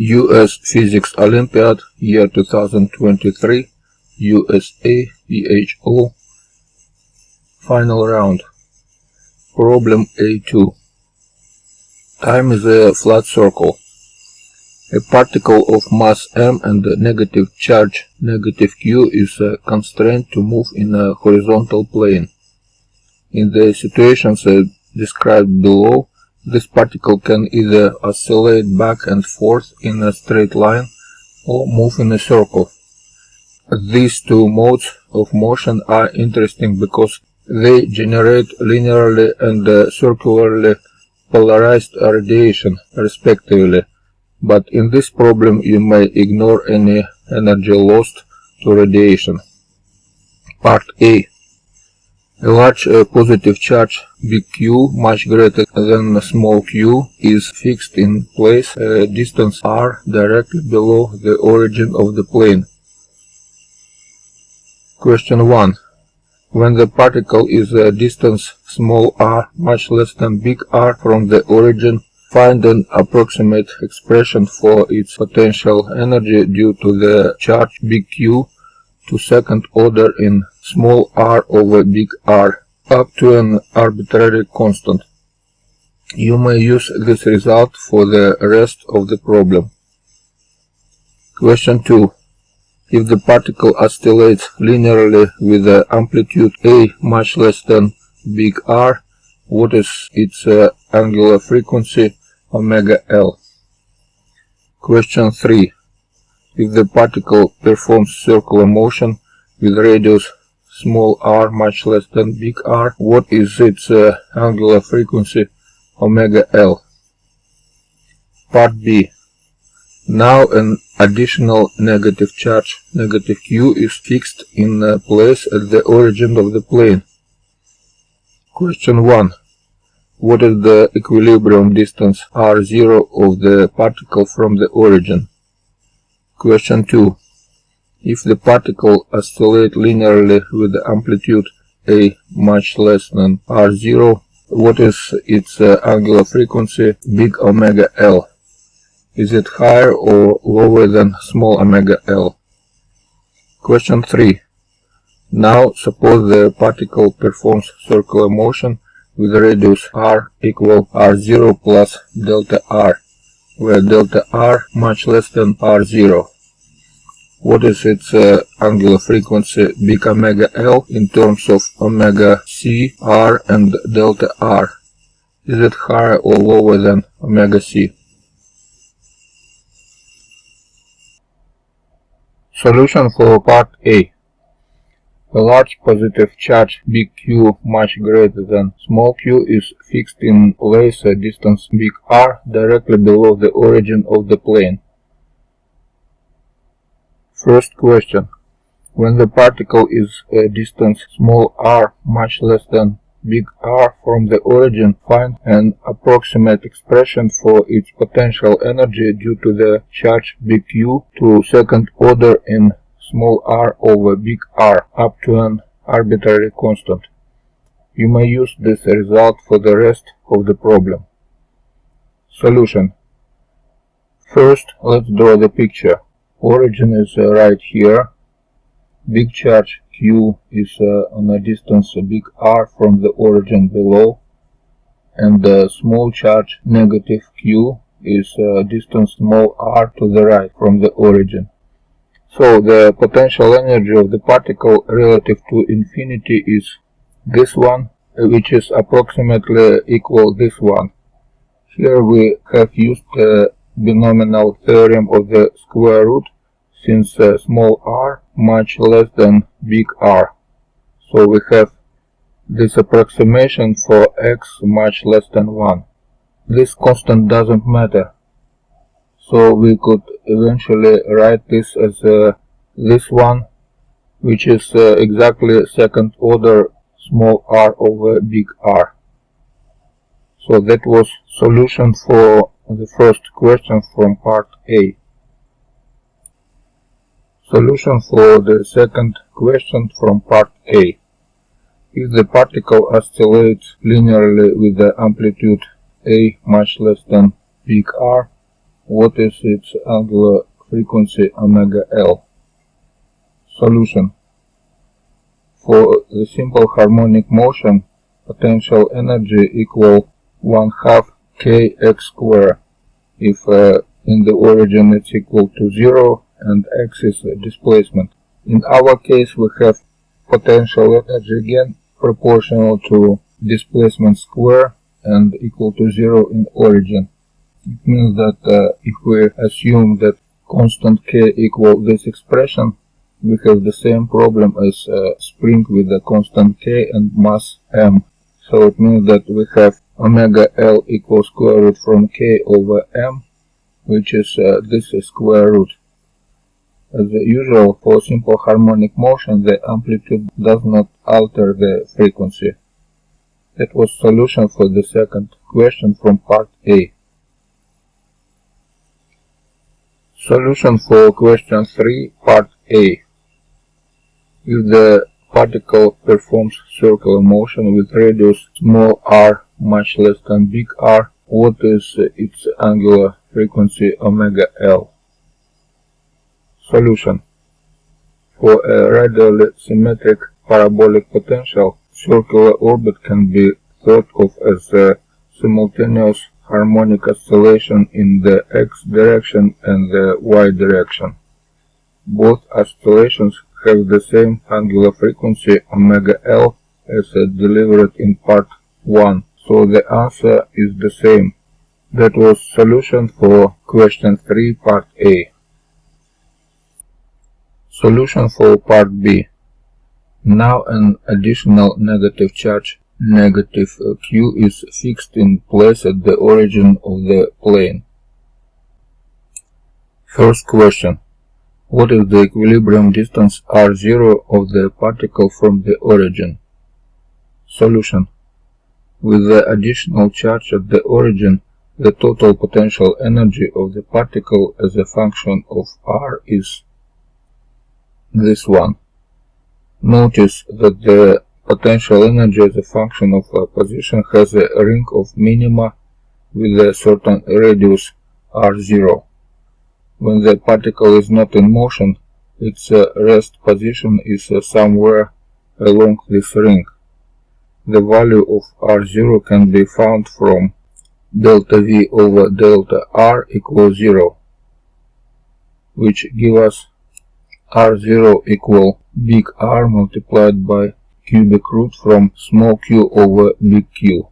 US Physics Olympiad, year 2023, USAPHO, final round. Problem A2. Time is a flat circle. A particle of mass m and a negative charge negative q is constrained to move in a horizontal plane. In the situations described below, this particle can either oscillate back and forth in a straight line or move in a circle. These two modes of motion are interesting because they generate linearly and circularly polarized radiation, respectively. But in this problem you may ignore any energy lost to radiation. Part A. A large positive charge big Q, much greater than small q, is fixed in place a distance r directly below the origin of the plane. Question 1. When the particle is a distance small r much less than big R from the origin, find an approximate expression for its potential energy due to the charge big Q to second order in small r over big R up to an arbitrary constant. You may use this result for the rest of the problem. Question 2. If the particle oscillates linearly with the amplitude a much less than big R, what is its angular frequency omega L? Question 3. If the particle performs circular motion with radius small r much less than big R, what is its angular frequency omega L? Part B. Now an additional negative charge negative q is fixed in place at the origin of the plane. Question 1. What is the equilibrium distance r0 of the particle from the origin? Question 2. If the particle oscillates linearly with the amplitude a much less than r0, what is its angular frequency big omega L? Is it higher or lower than small omega L? Question 3. Now suppose the particle performs circular motion with radius r equal r0 plus delta r, where delta r much less than r0. What is its angular frequency big omega L in terms of omega c, r and delta r? Is it higher or lower than omega c? Solution for part A. A large positive charge big Q much greater than small q is fixed in place a distance big R directly below the origin of the plane. First question. When the particle is a distance small r much less than big R from the origin, find an approximate expression for its potential energy due to the charge big Q to second order in small r over big R up to an arbitrary constant. You may use this result for the rest of the problem. Solution. First, let's draw the picture. Origin is right here. Big charge Q is on a distance big R from the origin below, and the small charge negative Q is distance small r to the right from the origin. So the potential energy of the particle relative to infinity is this one, which is approximately equal this one. Here we have used the binomial theorem of the square root, since small r much less than big R. So we have this approximation for x much less than 1. This constant doesn't matter, so we could eventually write this as this one, which is exactly second order small r over big R. So that was solution for the first question from part A. Solution for the second question from part A. If the particle oscillates linearly with the amplitude a much less than big R, What is its angular frequency omega L? Solution. For the simple harmonic motion, potential energy equal 1/2 kx square if in the origin it's equal to 0 and x is displacement. In our case we have potential energy again proportional to displacement square and equal to 0 in origin. It means that if we assume that constant k equal this expression, we have the same problem as a spring with a constant k and mass m. So it means that we have omega L equals square root from k over m, which is this square root. As usual, for simple harmonic motion, the amplitude does not alter the frequency. That was solution for the second question from part A. Solution for question 3, part A. If the particle performs circular motion with radius small r much less than big R, what is its angular frequency omega L? Solution. For a radially symmetric parabolic potential, circular orbit can be thought of as a simultaneous harmonic oscillation in the x direction and the y direction. Both oscillations have the same angular frequency omega L as delivered in part 1, so the answer is the same. That was solution for question 3, part A. Solution for part B. Now an additional negative charge, negative Q, is fixed in place at the origin of the plane. First question. What is the equilibrium distance r0 of the particle from the origin? Solution. With the additional charge at the origin, the total potential energy of the particle as a function of r is this one. Notice that the potential energy as a function of position has a ring of minima with a certain radius r0. When the particle is not in motion, its rest position is somewhere along this ring. The value of r0 can be found from delta v over delta r equals 0, which give us r0 equal big R multiplied by cubic root from small q over big Q.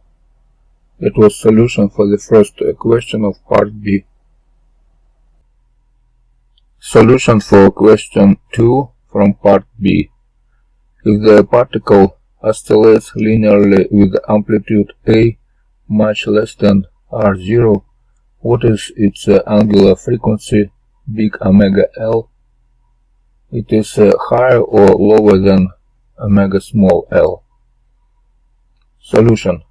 That was solution for the first question of part B. Solution for question 2 from part B. If the particle oscillates linearly with amplitude A much less than r0, what is its angular frequency, big omega L? It is higher or lower than omega small l. Solution.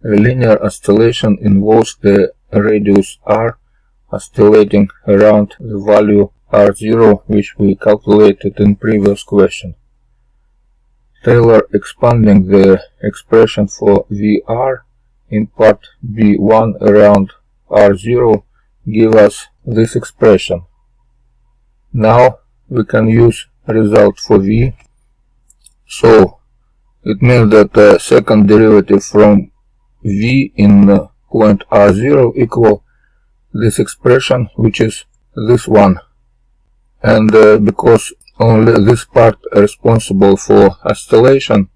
A linear oscillation involves the radius r oscillating around the value r0, which we calculated in previous question. Taylor expanding the expression for Vr in part B1 around r0 give us this expression. Now we can use result for V. So it means that the second derivative from V in point r0 equal this expression, which is this one. And because only this part responsible for oscillation,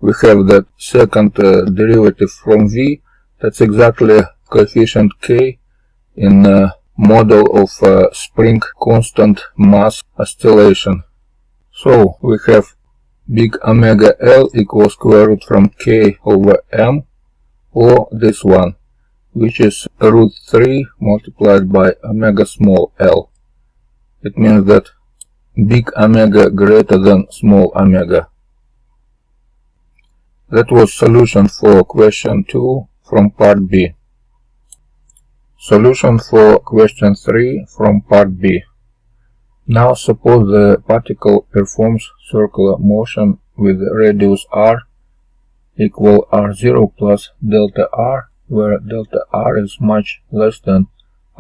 we have that second derivative from V. That's exactly coefficient k in model of spring constant mass oscillation. So we have big omega L equals square root from k over m, or this one, which is root 3 multiplied by omega small l. It means that big omega greater than small omega. That was solution for question 2 from part B. Solution for question 3 from part B. Now suppose the particle performs circular motion with radius r equal r0 plus delta r, where delta r is much less than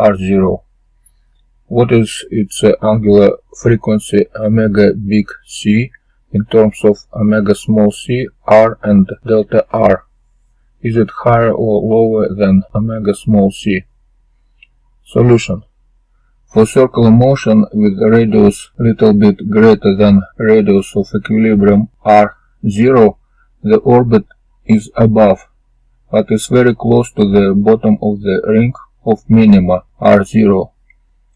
r0. What is its angular frequency omega big C in terms of omega small c, r and delta r? Is it higher or lower than omega small c? Solution. For circular motion with radius little bit greater than radius of equilibrium r0, the orbit is above, but is very close to the bottom of the ring of minima r0.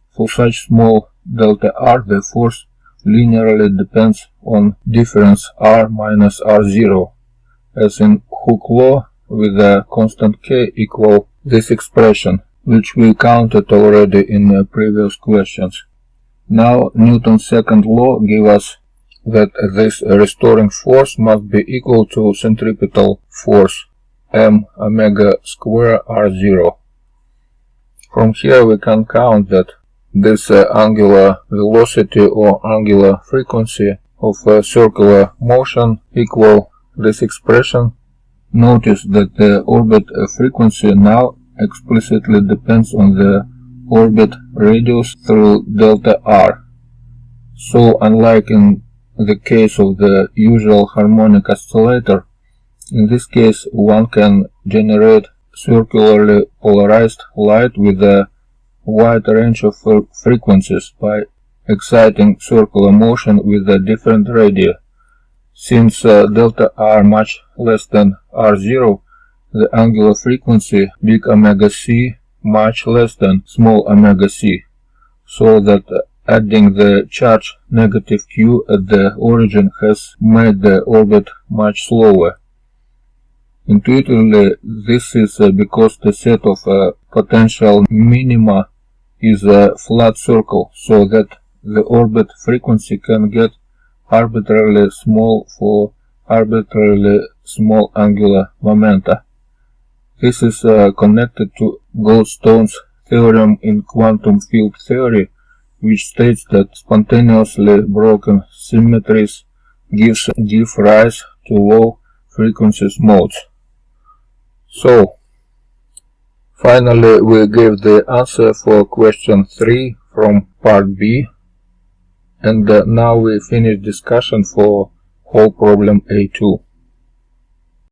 For such small delta r, the force linearly depends on difference r minus r0, as in Hooke's law with a constant k equal this expression, which we counted already in previous questions. Now Newton's second law gives us that this restoring force must be equal to centripetal force m omega square r0. From here we can count that this angular velocity or angular frequency of circular motion equal this expression. Notice that the orbit frequency now explicitly depends on the orbit radius through delta r. So unlike in the case of the usual harmonic oscillator, in this case one can generate circularly polarized light with a wide range of frequencies by exciting circular motion with a different radii. Since delta r much less than r0, the angular frequency big omega c much less than small omega c, so that adding the charge negative q at the origin has made the orbit much slower. Intuitively, this is because the set of potential minima is a flat circle, so that the orbit frequency can get arbitrarily small for arbitrarily small angular momenta. This is connected to Goldstone's theorem in quantum field theory, which states that spontaneously broken symmetries give rise to low frequency modes. So, finally we gave the answer for question 3 from part B, and now we finish discussion for whole problem A2.